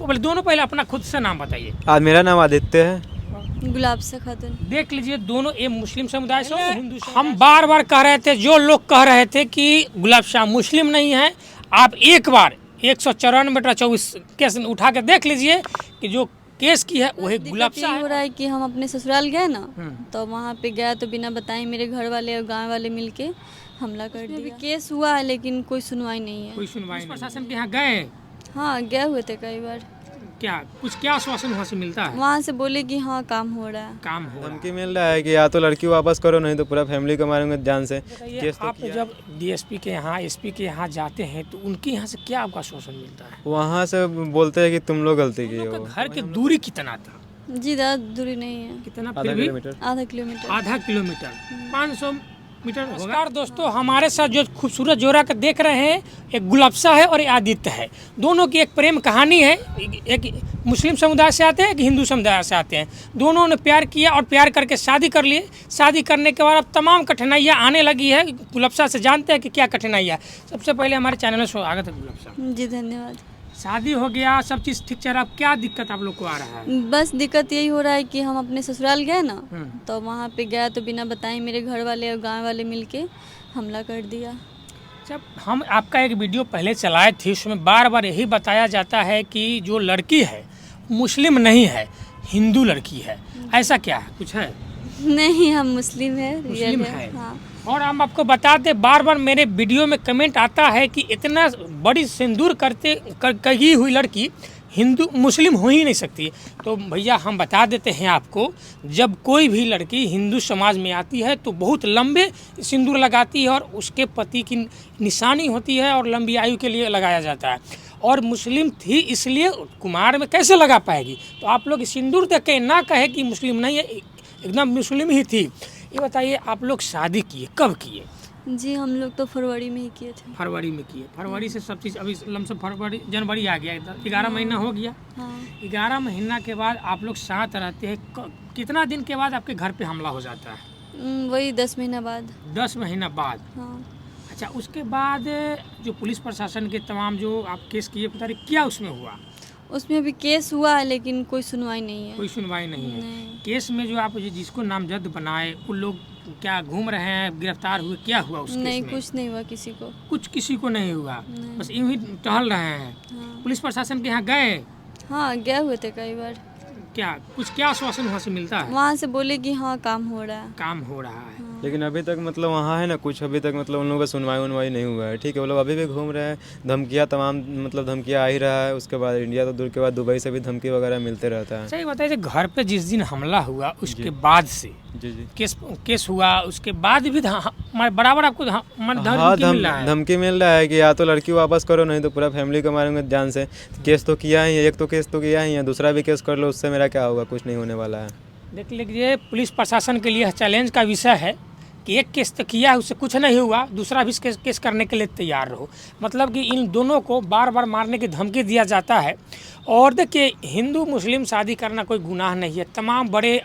बोले दोनों पहले अपना खुद से नाम बताइए। आज मेरा नाम आदित्य है। गुलाब से खातून। देख लीजिए दोनों ये मुस्लिम समुदाय से और हिंदू समुदाय। हम बार बार कह रहे थे, जो लोग कह रहे थे कि गुलाब शाह मुस्लिम नहीं है, आप एक बार 194-24 केस उठा के देख लीजिए कि जो केस की है वही गुलाब शाह हो रहा है कि हम अपने ससुराल गए ना, तो वहाँ पे गया तो बिना बताए मेरे घर वाले और गांव वाले मिलके हमला कर दिया। केस हुआ है लेकिन कोई सुनवाई नहीं है। कोई सुनवाई नहीं। प्रशासन के यहाँ गए? हाँ गए हुए थे कई बार। क्या आश्वासन वहाँ से मिलता है? वहाँ से बोले कि हाँ काम हो रहा है। काम हो रहा है। धमकी मिल रहा है कि या तो लड़की वापस करो, नहीं तो पूरा फैमिली को मारूंगे जान से। केस तो आप जब डीएसपी के यहाँ, एसपी के यहाँ जाते हैं तो उनके यहाँ से क्या आपको आश्वासन मिलता है? वहाँ से बोलते हैं कि तुम लोग गलती की हो। घर की दूरी कितना था? जी ज़्यादा दूरी नहीं है। कितना? आधा किलोमीटर। आधा किलोमीटर। आधा किलोमीटर 500 मीटर होगा। नमस्कार दोस्तों, हमारे साथ जो खूबसूरत जोड़ा का देख रहे हैं, एक गुलाब शाह है और एक आदित्य है। दोनों की एक प्रेम कहानी है। एक मुस्लिम समुदाय से आते हैं, एक हिंदू समुदाय से आते हैं। दोनों ने प्यार किया और प्यार करके शादी कर लिए। शादी करने के बाद अब तमाम कठिनाइयाँ आने लगी है। गुलाब शाह से जानते हैं कि क्या कठिनाइयाँ। सबसे पहले हमारे चैनल में स्वागत है गुलाब शाह। जी धन्यवाद। शादी हो गया, सब चीज़ ठीक चल रहा, अब क्या दिक्कत आप लोग को आ रहा है? बस दिक्कत यही हो रहा है कि हम अपने ससुराल गए ना, तो वहाँ पे गया तो बिना बताए मेरे घर वाले और गांव वाले मिलके हमला कर दिया। जब हम आपका एक वीडियो पहले चलाए थे, उसमें बार बार यही बताया जाता है कि जो लड़की है मुस्लिम नहीं है, हिंदू लड़की है। ऐसा क्या है? कुछ है? नहीं, हम मुस्लिम है। मुस्लिम है। हाँ। और हम आपको बता दें, बार बार मेरे वीडियो में कमेंट आता है कि इतना बड़ी सिंदूर कही हुई लड़की हिंदू मुस्लिम हो ही नहीं सकती। तो भैया हम बता देते हैं आपको, जब कोई भी लड़की हिंदू समाज में आती है तो बहुत लंबे सिंदूर लगाती है और उसके पति की निशानी होती है और लंबी आयु के लिए लगाया जाता है। और मुस्लिम थी इसलिए कुमार में कैसे लगा पाएगी? तो आप लोग सिंदूर देख के ना कहे कि मुस्लिम नहीं है, एकदम मुस्लिम ही थी। ये बताइए, आप लोग शादी किए कब किए? जी हम लोग तो फरवरी में ही किए थे। फरवरी में किए। फरवरी से सब चीज़ अभी लमसम फरवरी जनवरी आ गया, 11 महीना हो गया। हाँ। 11 महीना के बाद आप लोग साथ रहते हैं। कितना दिन के बाद आपके घर पे हमला हो जाता है? वही 10 महीना बाद। 10 महीना बाद। हाँ। अच्छा, उसके बाद जो पुलिस प्रशासन के तमाम जो आप केस किए, पता नहीं क्या उसमें हुआ? उसमें अभी केस हुआ है लेकिन कोई सुनवाई नहीं है। कोई सुनवाई नहीं है। नहीं। केस में जो आप जिसको नामजद बनाए, उन लोग क्या घूम रहे हैं, गिरफ्तार हुए, क्या हुआ उस केस नहीं, में? कुछ नहीं हुआ किसी को। कुछ किसी को नहीं हुआ, नहीं। बस यूं ही टहल रहे हैं। हाँ। पुलिस प्रशासन के यहाँ गए? हाँ गए हुए थे कई बार। क्या आश्वासन वहाँ से मिलता है? वहाँ से बोले कि हाँ काम हो रहा है। काम हो रहा है। लेकिन अभी तक मतलब वहाँ है ना, कुछ अभी तक मतलब उन लोगों का सुनवाई नहीं हुआ है। ठीक है, वो लोग अभी भी घूम रहे हैं। धमकियाँ तमाम मतलब धमकियाँ आ ही रहा है। उसके बाद इंडिया तो दूर के बाद दुबई से भी धमकी वगैरह मिलते रहता है। सही बताइए, घर पे जिस दिन हमला हुआ उसके बाद से जी केस हुआ, उसके बाद भी बराबर आपको धमकी मिल रहा है कि या तो लड़की वापस करो, नहीं तो पूरा फैमिली को मारूंगे जान से। केस तो किया ही है, एक तो केस तो किया ही है, दूसरा भी केस कर लो, उससे मेरा क्या होगा? कुछ नहीं होने वाला है। देख लीजिए, पुलिस प्रशासन के लिए चैलेंज का विषय है कि एक केस तो किया है, उससे कुछ नहीं हुआ, दूसरा भी केस करने के लिए तैयार रहो। मतलब कि इन दोनों को बार बार मारने की धमकी दिया जाता है। और देखिए, हिंदू मुस्लिम शादी करना कोई गुनाह नहीं है। तमाम बड़े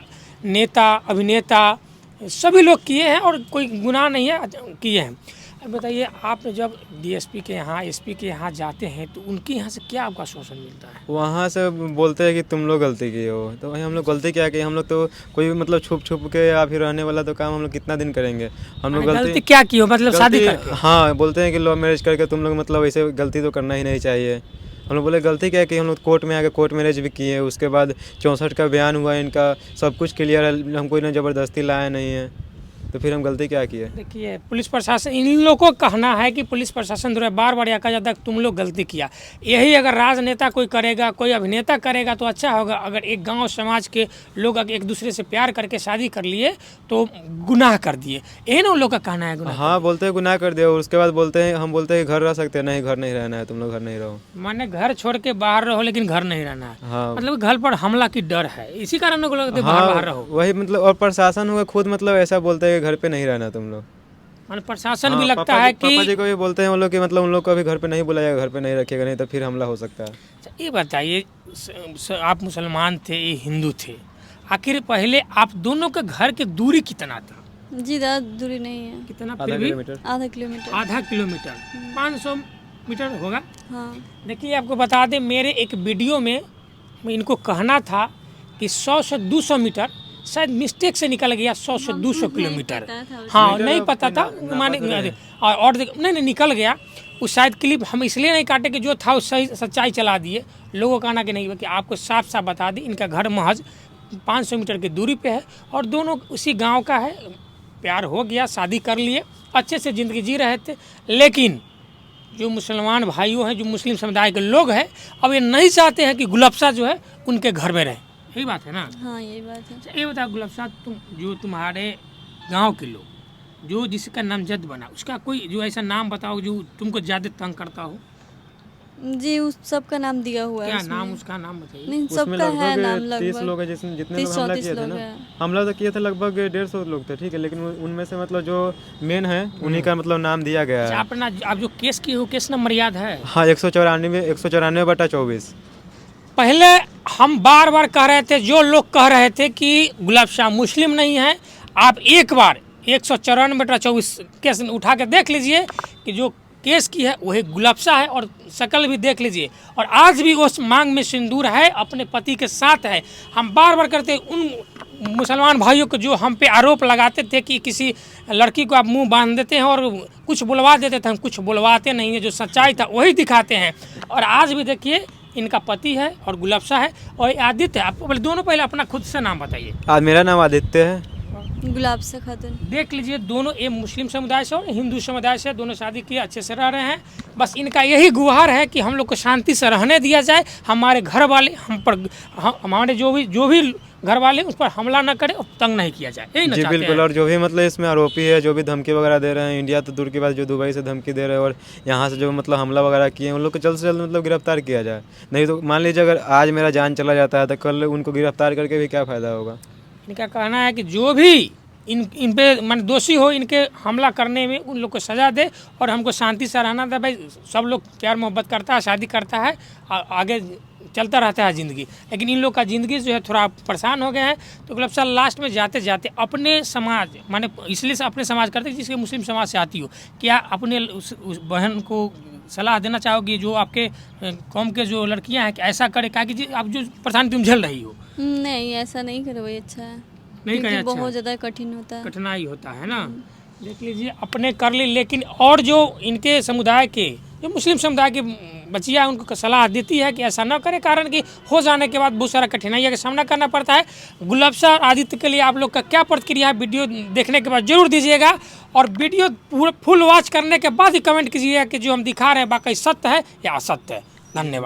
नेता, अभिनेता सभी लोग किए हैं और कोई गुनाह नहीं है, किए हैं। अब बताइए, आप जब डीएसपी के यहाँ, एसपी के यहाँ जाते हैं तो उनके यहाँ से क्या आपका आश्वासन मिलता है? वहाँ से बोलते हैं कि तुम लोग गलती किए हो। तो भाई हम लोग गलती क्या किए? हम लोग तो कोई मतलब छुप के या फिर रहने वाला तो काम हम लोग कितना दिन करेंगे? हम लोग गलती क्या की हो? मतलब शादी करके? हाँ, बोलते हैं कि लव मैरिज करके तुम लोग मतलब ऐसे गलती तो करना ही नहीं चाहिए। हम लोग बोले गलती क्या है कि हम लोग कोर्ट में आके कोर्ट मैरिज भी किए। उसके बाद 64 का बयान हुआ, इनका सब कुछ क्लियर है, हमको इन्हें ज़बरदस्ती लाया नहीं है। तो फिर हम गलती क्या किए? देखिए, पुलिस प्रशासन, इन लोगों का कहना है कि पुलिस प्रशासन द्वारा बार बार यह कहा जाता है कि तुम लोग गलती किया। यही अगर राजनेता कोई करेगा, कोई अभिनेता करेगा तो अच्छा होगा। अगर एक गांव समाज के लोग अगर एक दूसरे से प्यार करके शादी कर लिए तो गुनाह कर दिए, यही ना उन लोग का कहना है। गुनाह, हाँ, बोलते हैं गुनाह कर दिया। और उसके बाद बोलते हैं, हम बोलते हैं घर रह सकते हैं। नहीं, घर नहीं रहना है, तुम लोग घर नहीं रहो। माने घर छोड़ के बाहर रहो लेकिन घर नहीं रहना है। हाँ, मतलब घर पर हमला की डर है, इसी कारण लोग कहते हैं बाहर रहो। वही मतलब, और प्रशासन हुआ खुद मतलब ऐसा बोलते हैं कि घर पे नहीं रहना तुम लोग। माने प्रशासन भी लगता है कि पापा जी को भी बोलते हैं वो लोग कि मतलब उन लोग को अभी घर पे नहीं बुलाएगा, घर पे नहीं रखेगा, नहीं तो फिर हमला हो सकता है। ये बताइए, आप मुसलमान थे, ये हिंदू थे, आखिर पहले आप दोनों के घर की दूरी कितना था? जी ज़्यादा दूरी नहीं है। कितना? आधा किलोमीटर। आधा किलोमीटर। आधा किलोमीटर 500 मीटर होगा। हाँ देखिए आपको बता दें, मेरे एक वीडियो में इनको कहना था कि 100 से 200 मीटर, शायद मिस्टेक से निकल गया 100 से 200 किलोमीटर। हाँ मीटर नहीं अब पता था माने और नहीं निकल गया। उस शायद क्लिप हम इसलिए नहीं काटे कि जो था उस सही सच्चाई चला दिए। लोगों का कहना कि नहीं कि आपको साफ साफ बता दी, इनका घर महज 500 मीटर की दूरी पे है और दोनों उसी गांव का है। प्यार हो गया, शादी कर लिए, अच्छे से ज़िंदगी जी रहे थे। लेकिन जो मुसलमान भाइयों हैं, जो मुस्लिम समुदाय के लोग हैं, अब ये नहीं चाहते हैं कि गुलबसा जो है उनके घर में रहे। यही बात है ना। हाँ यही बात है। अच्छा ये बताओ गुलबसा, तुम्हारे गांव के लोग जो जिसका नामजद बना, उसका कोई जो ऐसा नाम बताओ जो तुमको ज़्यादा तंग करता हो। जी उस सबका नाम दिया हुआ है क्या उसमें। नाम, उसका नाम बताइए। नहीं उसमें सबका है नाम लगभग 30 लगभग लोग हैं, जितने लोग 30 हमला 34 किए थे लोग ना, हैं। हमला तो किए थे लगभग 150 लोग थे, ठीक है, लेकिन उनमें से मतलब जो मेन है उन्हीं का मतलब नाम दिया गया अच्छा, है। अपना आप जो केस की हो, केस नंबर याद है? हाँ 194/24। पहले हम बार बार कह रहे थे, जो लोग कह रहे थे कि गुलबसा मुस्लिम नहीं है, आप एक बार 194/24 केस उठा के देख लीजिए कि जो केस की है वही गुलबसा है और शक्ल भी देख लीजिए। और आज भी उस मांग में सिंदूर है, अपने पति के साथ है। हम बार बार करते उन मुसलमान भाइयों को जो हम पे आरोप लगाते थे कि किसी लड़की को आप मुंह बांध देते हैं और कुछ बुलवा देते थे, हम कुछ बुलवाते नहीं है, जो सच्चाई था वही दिखाते हैं। और आज भी देखिए इनका पति है और गुलबसा है और आदित्य है। आप दोनों पहले अपना खुद से नाम बताइए। आज मेरा नाम आदित्य है। गुलाबसा खातून। देख लीजिए, दोनों ये मुस्लिम समुदाय से और हिंदू समुदाय से, दोनों शादी किए, अच्छे से रह रहे हैं। बस इनका यही गुहार है कि हम लोग को शांति से रहने दिया जाए, हमारे घर वाले हम पर, हमारे जो भी घर वाले उस पर हमला न करें और तंग नहीं किया जाए, यही ना जी चाहते बिल्कुल। हैं। और जो भी मतलब इसमें आरोपी है, जो भी धमकी वगैरह दे रहे हैं, इंडिया तो दूर की बात, जो दुबई से धमकी दे रहे हैं और यहाँ से जो मतलब हमला वगैरह किए हैं, उन लोग को जल्द से जल्द मतलब गिरफ्तार किया जाए। नहीं तो मान लीजिए अगर आज मेरा जान चला जाता है तो कल उनको गिरफ्तार करके भी क्या फ़ायदा होगा। इनका कहना है कि जो भी इन पे मान दोषी हो, इनके हमला करने में उन लोग को सज़ा दे और हमको शांति से रहना दे। भाई सब लोग प्यार मोहब्बत करता है, शादी करता है, आगे चलता रहता है ज़िंदगी। लेकिन इन लोग का ज़िंदगी जो है थोड़ा परेशान हो गया है। तो गुलबसा लास्ट में जाते जाते अपने समाज, माने इसलिए से अपने समाज करते जिसके मुस्लिम समाज से आती हो, क्या अपने उस बहन को सलाह देना चाहोगी जो आपके कौम के जो लड़कियां हैं कि ऐसा करे, क्या कि आप जो परेशानी तुम झेल रही हो? नहीं ऐसा नहीं करो, वही अच्छा है। नहीं क्योंकि करें, अच्छा बहुत ज़्यादा कठिन होता है। कठिनाई होता है ना। देख लीजिए अपने कर ली, लेकिन और जो इनके समुदाय के, जो मुस्लिम समुदाय की बचिया है, उनको सलाह देती है कि ऐसा न करें, कारण कि हो जाने के बाद बहुत सारा कठिनाइयों का सामना करना पड़ता है। गुलबसा आदित्य के लिए आप लोग का क्या प्रतिक्रिया है, वीडियो देखने के बाद जरूर दीजिएगा। और वीडियो पूरा फुल वॉच करने के बाद ही कमेंट कीजिएगा कि जो हम दिखा रहे हैं वाकई सत्य है या असत्य है। धन्यवाद।